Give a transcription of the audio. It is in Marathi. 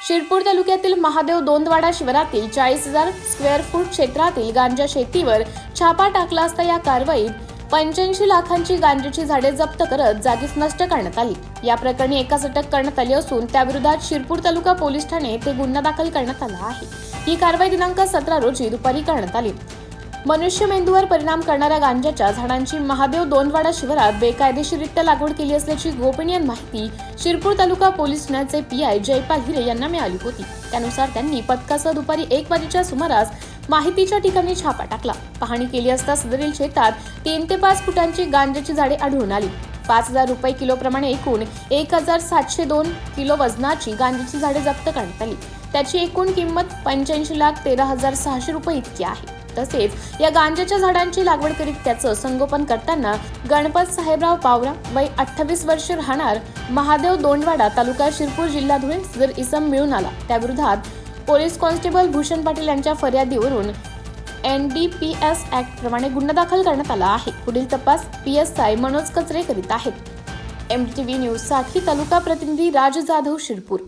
शिरपूर तालुक्यातील महादेव दोंदवाडा शिवारातील 40,000 स्क्वेअर फूट क्षेत्रातील गांजा शेतीवर छापा टाकला असता या कारवाईत 85 लाखांची गांजाची झाडे जप्त करत जागीच नष्ट करण्यात आली। या प्रकरणी एकास अटक करण्यात आली असून त्याविरोधात शिरपूर तालुका पोलीस ठाणे येथे गुन्हा दाखल करण्यात आला आहे। ही कारवाई दिनांक 17 रोजी दुपारी करण्यात आली। मनुष्य मेंदूवर परिणाम करणाऱ्या गांजाच्या झाडांची महादेव दोंदवाडा शिवारात बेकायदेशीररित्या लागवड केली असल्याची गोपनीय माहिती शिरपूर तालुका पोलीस ठाण्याचे पीआय जयपाल हिरे यांना मिळाली होती। त्यानुसार त्यांनी पथकासह दुपारी 1 वाजेच्या सुमारास माहितीच्या ठिकाणी छापा टाकला। पाहणी केली असता सदरील शेतात 3 ते 5 फुटांची गांजाची झाडे आढळून आली। 5,000 रुपये किलोप्रमाणे एकूण 1,702 किलो वजनाची गांजाची झाडे जप्त करण्यात आली। त्याची एकूण किंमत 85,13,600 रुपये इतकी आहे। तसेच या गांजाच्या झाडांची लागवड करीत त्याचं संगोपन करताना गणपत साहेबराव पावरा वय 28 वर्ष राहणार महादेव दोंडवाडा तालुका शिरपूर जिल्हा धुळे सदर इसम मिळून आला। त्याविरोधात पोलीस कॉन्स्टेबल भूषण पाटील यांच्या फर्यादीवरून NDPS ऍक्ट प्रमाणे गुन्हा दाखल करण्यात आला आहे। पुढील तपास PSI मनोज कचरे करीत आहेत। MTV न्यूज साठी तालुका प्रतिनिधी राज जाधव शिरपूर।